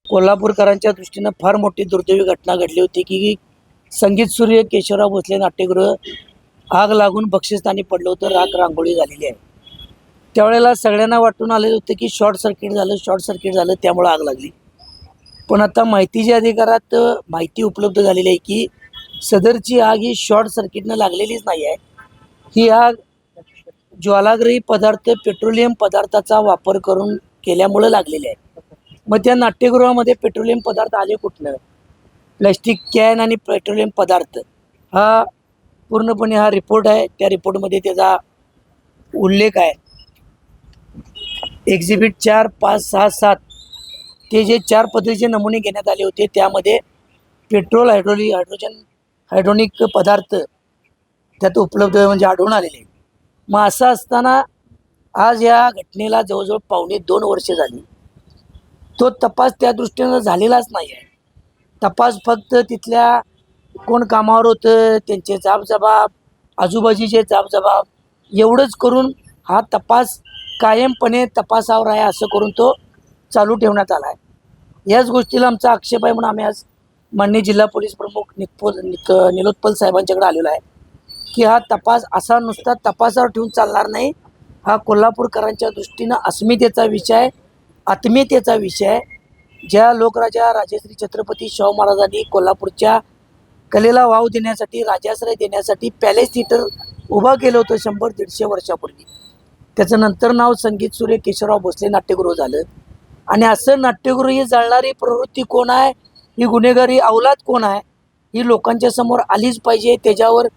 कोल्हापूरकरांच्या दृष्टीनं फार मोठी दुर्दैवी घटना घडली होती की संगीत सूर्य केशवराव भोसले नाट्यगृह आग लागून बक्षिस्तानी पडलं होतं, राख रांगोळी झालेली आहे. त्यावेळेला सगळ्यांना वाटून आलेलं होतं की शॉर्ट सर्किट झालं त्यामुळे आग लागली. पण आता माहितीच्या अधिकारात माहिती उपलब्ध झालेली आहे की सदरची आग ही शॉर्ट सर्किटनं लागलेलीच नाही आहे. ही आग ज्वालाग्रही पदार्थ पेट्रोलियम पदार्थाचा वापर करून केल्यामुळे लागलेली आहे. मग त्या नाट्यगृहामध्ये पेट्रोलियम पदार्थ आले कुठनं? प्लॅस्टिक कॅन आणि पेट्रोलियम पदार्थ हा पूर्णपणे हा रिपोर्ट आहे. त्या रिपोर्टमध्ये त्याचा उल्लेख आहे. एक्झिबिट 4, 5, 6, 7 ते जे 4 पद्धतीचे नमुने घेण्यात आले होते त्यामध्ये पेट्रोल हायड्रोनिक पदार्थ त्यात उपलब्ध म्हणजे आढळून आलेले आहे. मग असं असताना आज या घटनेला जवळजवळ 1.25 वर्ष झाली. तो तपास त्या दृष्टीनं झालेलाच नाही आहे. तपास फक्त तिथल्या कोण कामावर होतं त्यांचे जाबजबाब, आजूबाजूचे जाबजबाब एवढंच करून हा तपास कायमपणे तपासावर आहे असं करून तो चालू ठेवण्यात आला आहे. याच गोष्टीला आमचा आक्षेप आहे म्हणून आम्ही आज माननीय जिल्हा पोलीस प्रमुख निलोत्पल साहेबांच्याकडे आलेलो आहे की हा तपास असा नुसता तपासावर ठेवून चालणार नाही. हा कोल्हापूरकरांच्या दृष्टीनं अस्मितेचा विषय आहे, आत्मीयतेचा विषय आहे. ज्या लोकराजा राजश्री छत्रपती शाहू महाराजांनी कोल्हापूरच्या कलेला वाव देण्यासाठी, राजाश्रय देण्यासाठी पॅलेस थिएटर उभा केलं होतं 100-150 वर्षापूर्वी. त्याचं नंतर नाव संगीत सूर्य केशवराव भोसले नाट्यगृह झालं. आणि असं नाट्यगृह ही जळणारी प्रवृत्ती कोण आहे, ही गुन्हेगारी अवलाद कोण आहे, ही लोकांच्या समोर आलीच पाहिजे. त्याच्यावर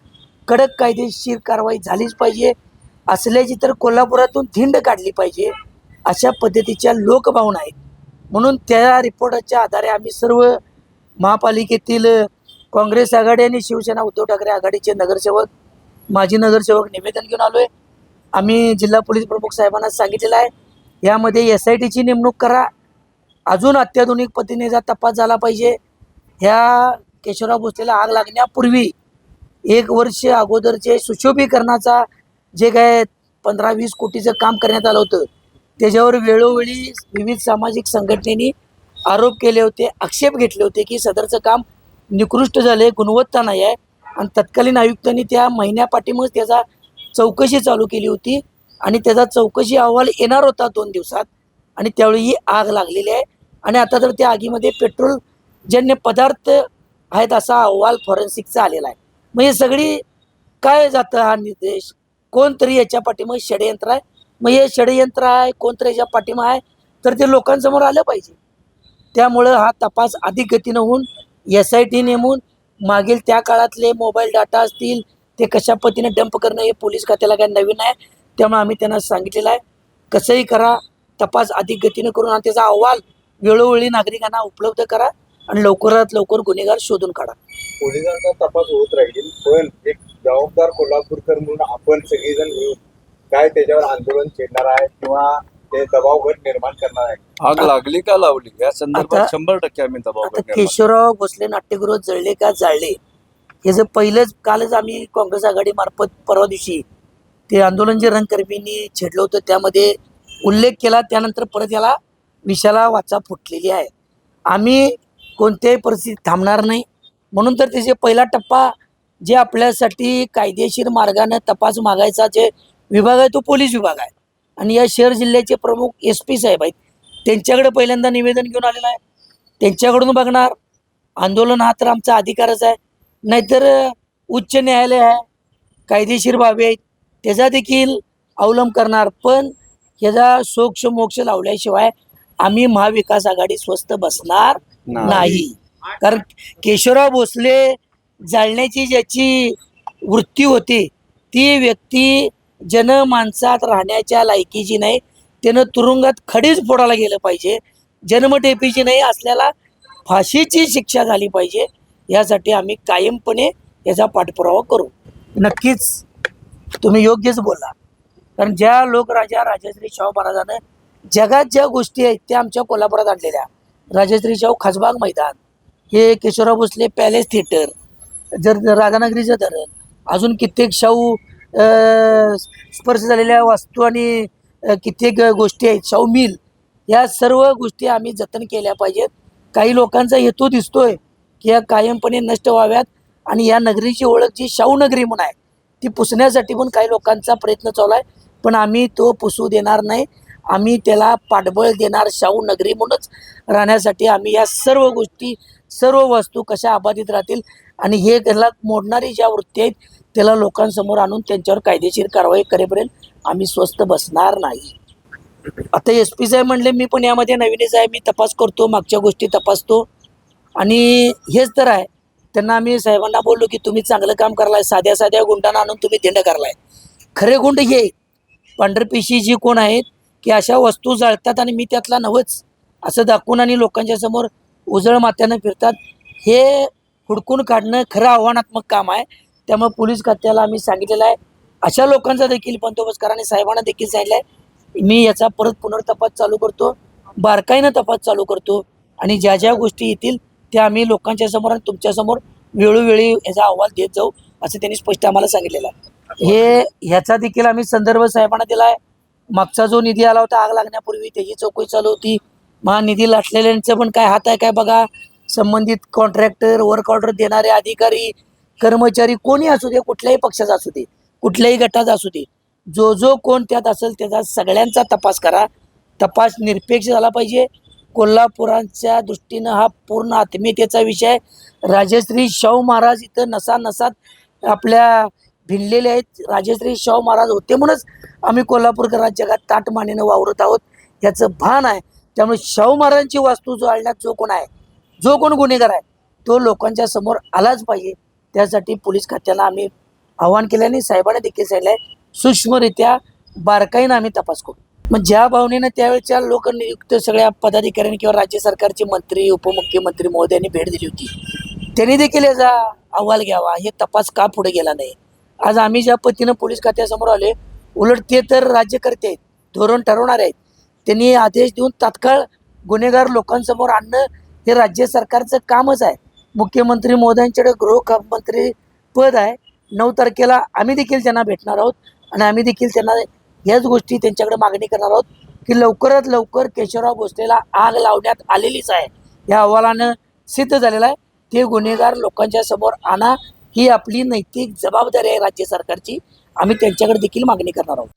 कडक कायदेशीर कारवाई झालीच पाहिजे. असल्याची तर कोल्हापुरातून धिंड काढली पाहिजे. अशा पद्धतीच्या लोकभावना आहेत. म्हणून त्या रिपोर्टाच्या आधारे आम्ही सर्व महापालिकेतील काँग्रेस आघाडी आणि शिवसेना उद्धव ठाकरे आघाडीचे नगरसेवक, माजी नगरसेवक निवेदन घेऊन आलो आहे. आम्ही जिल्हा पोलीस प्रमुख साहेबांना सांगितलेलं आहे यामध्ये SITची नेमणूक करा. अजून अत्याधुनिक पद्धतीनेचा तपास झाला पाहिजे. ह्या केशवराव भोसलेला आग लागण्यापूर्वी 1 वर्ष अगोदरचे सुशोभीकरणाचा जे काय 15-20 कोटीचं काम करण्यात आलं होतं त्याच्यावर वेळोवेळी विविध सामाजिक संघटनेनी आरोप केले होते, आक्षेप घेतले होते की सदरचं काम निकृष्ट झाले, गुणवत्ता नाही आहे. आणि तत्कालीन आयुक्तांनी त्या महिन्यापाठीमागच त्याचा चौकशी चालू केली होती आणि त्याचा चौकशी अहवाल येणार होता 2 दिवसात आणि त्यावेळी ही आग लागलेली आहे. आणि आता तर त्या आगीमध्ये पेट्रोलजन्य पदार्थ आहेत असा अहवाल फॉरेन्सिकचा आलेला आहे. मग हे सगळी काय जातं हा निर्देश? कोणतरी याच्या पाठीमागे षडयंत्र आहे. मग हे षडयंत्र आहे, कोणतरी याच्या पाठीमागे आहे तर ते लोकांसमोर आलं पाहिजे. त्यामुळं हा तपास अधिक गतीनं होऊन SIT नेमून मागील त्या काळातले मोबाईल डाटा असतील ते कशा पद्धतीने डंप करणं हे पोलीस खात्याला काय नवीन आहे. त्यामुळे आम्ही त्यांना सांगितलेलं आहे कसंही करा, तपास अधिक गतीनं करून आणि त्याचा अहवाल वेळोवेळी नागरिकांना उपलब्ध करा आणि लवकरात लवकर गुन्हेगार शोधून काढा. पोलिसांचा तपास होत राहील, पण एक जबाबदार कोल्हापूरकर म्हणून आपण सगळेजण मिळून काय त्याच्यावर आंदोलन छेडणार आहे किंवा ते दबाव गट निर्माण करणार आहे? आग लागली का लावली या संदर्भात 100% आम्ही दबाव केशवराव भोसले नाट्यगृह जळले का जाळले हे जर पहिलंच कालच आम्ही काँग्रेस आघाडी मार्फत परवा दिवशी ते आंदोलन जे रंगकर्मींनी छेडलं होतं त्यामध्ये उल्लेख केला. त्यानंतर परत याला विषयाला वाचा फुटलेली आहे. आम्ही कोणत्याही परिस्थितीत थांबणार नाही. म्हणून तर त्याचे पहिला टप्पा जे आपल्यासाठी कायदेशीर मार्गाने तपास मागायचा जे विभाग आहे तो पोलीस विभाग आहे. आणि या शहर जिल्ह्याचे प्रमुख SP साहेब आहेत त्यांच्याकडे पहिल्यांदा निवेदन घेऊन आलेलं आहे. त्यांच्याकडून बघणार. आंदोलन हा तर आमचा अधिकारच आहे. नाहीतर उच्च न्यायालय आहे, कायदेशीर बाबी आहेत त्याचा देखील अवलंब करणार. पण ह्याचा सोक्ष मोक्ष लावल्याशिवाय आम्ही महाविकास आघाडी स्वस्थ बसणार नाही. कारण केशवराव भोसले जाळण्याची ज्याची वृत्ती होती ती व्यक्ती जनमानसात राहण्याच्या लायकीची नाही. त्यानं तुरुंगात खडीच फोडायला गेलं पाहिजे. जन्मठेपीची नाही, असल्याला फाशीची शिक्षा झाली पाहिजे. यासाठी आम्ही कायमपणे याचा पाठपुरावा करू. नक्कीच तुम्ही योग्यच बोलला. कारण ज्या लोकराजा राजश्री शाहू महाराजानं जगात ज्या गोष्टी आहेत त्या आमच्या कोल्हापुरात आणलेल्या, राजश्री शाहू खासबाग मैदान, हे केशवराव भोसले पॅलेस थिएटर, जर राधानगरीचं धरण, अजून कित्येक शाहू स्पर्श झालेल्या वास्तू आणि कित्येक गोष्टी आहेत, शाहू मिल, या सर्व गोष्टी आम्ही जतन केल्या पाहिजेत. काही लोकांचा हेतू दिसतोय की या कायमपणे नष्ट व्हाव्यात आणि या नगरीची ओळख जी शाहू नगरी म्हणून आहे ती पुसण्यासाठी पण काही लोकांचा प्रयत्न चालू आहे. पण आम्ही तो पुसू देणार नाही. आम्ही त्याला पाठबळ देणार. शाहू नगरी म्हणूनच राहण्यासाठी आम्ही या सर्व गोष्टी, सर्व वस्तू कशा अबाधित राहतील आणि हे त्याला मोडणारी ज्या वृत्ती आहेत त्याला लोकांसमोर आणून त्यांच्यावर कायदेशीर कारवाई करेपर्यंत आम्ही स्वस्थ बसणार नाही. आता एस पी साहेब म्हणले मी पण यामध्ये नवीनच आहे, मी तपास करतो, मागच्या गोष्टी तपासतो आणि हेच तर आहे. त्यांना आम्ही साहेबांना बोललो की तुम्ही चांगलं काम करलाय, साध्या साध्या गुंडांना आणून तुम्ही धिंड करलाय. खरे गुंड हे पांढरपेशी जी कोण आहेत की अशा वस्तू जाळतात आणि मी त्यातला नवच असं दाखवून आणि लोकांच्या समोर उजळ माथ्यानं फिरतात. हे हुडकून काढणं खरं आव्हानात्मक काम आहे. त्यामुळे पोलीस खात्याला आम्ही सांगितलेलं आहे अशा लोकांचा देखील बंदोबस्त करा आणि साहेबांना देखील सांगितलं आहे मी याचा परत पुनर्तपास चालू करतो, बारकाईनं तपास चालू करतो आणि ज्या ज्या गोष्टी येतील त्या आम्ही लोकांच्या समोर आणि तुमच्यासमोर वेळोवेळी याचा अहवाल देत जाऊ असं त्यांनी स्पष्ट आम्हाला सांगितलेलं आहे. ह्याचा देखील आम्ही संदर्भ साहेबांना दिला आहे. मागचा जो निधी आला होता आग लागण्यापूर्वी त्याची चौकशी चालू होती. निधी लाटलेल्यांचं पण काय हात आहे काय बघा. संबंधित कॉन्ट्रॅक्टर, वर्क ऑर्डर देणारे अधिकारी, कर्मचारी कोणी असू दे, कुठल्याही पक्षाचा असू दे, कुठल्याही गटाचा असू दे, जो जो कोण त्यात असेल त्याचा सगळ्यांचा तपास करा. तपास निरपेक्ष झाला पाहिजे. कोल्हापुरांच्या दृष्टीनं हा पूर्ण आत्मीयतेचा विषय. राजश्री शाहू महाराज इथं नसानसात आपल्या भिनलेले आहेत. राजश्री शाहू महाराज होते म्हणूनच आम्ही कोल्हापूरकरांना जगात ताटमानेनं वावरत आहोत याचं भान आहे. त्यामुळे शाहू महाराजांची वास्तू जाळण्यात जो कोण आहे, जो कोण गुन्हेगार आहे तो लोकांच्या समोर आलाच पाहिजे. त्यासाठी पोलीस खात्याला आम्ही आव्हान केल्याने साहेबांना देखील सांगितलं आहे सूक्ष्मरित्या बारकाईनं आम्ही तपास करू. मग ज्या भावनेनं त्यावेळेच्या लोकनियुक्त सगळ्या पदाधिकाऱ्यांनी किंवा राज्य सरकारचे मंत्री, उपमुख्यमंत्री महोदयांनी भेट दिली होती, त्यांनी देखील याचा अहवाल घ्यावा. हे तपास का पुढे गेला नाही. आज आम्ही ज्या पद्धतीनं पोलीस खात्यासमोर आले, उलट ते तर राज्यकर्ते आहेत, धोरण ठरवणार आहेत. त्यांनी आदेश देऊन तात्काळ गुन्हेगार लोकांसमोर आणणं हे राज्य सरकारचं कामच आहे. मुख्यमंत्री महोदयांच्याकडे गृहमंत्री पद आहे. 9 तारखेला आम्ही देखील त्यांना भेटणार आहोत आणि आम्ही देखील त्यांना ह्याच गोष्टी त्यांच्याकडे मागणी करणार आहोत की लवकरात लवकर केशवराव भोसलेला आग लावण्यात आलेलीच आहे. या अहवालानं सिद्ध झालेलं आहे. ते गुन्हेगार लोकांच्या समोर आणा ही आपली नैतिक जबाबदारी आहे राज्य सरकारची. आम्ही त्यांच्याकडे देखील मागणी करणार आहोत.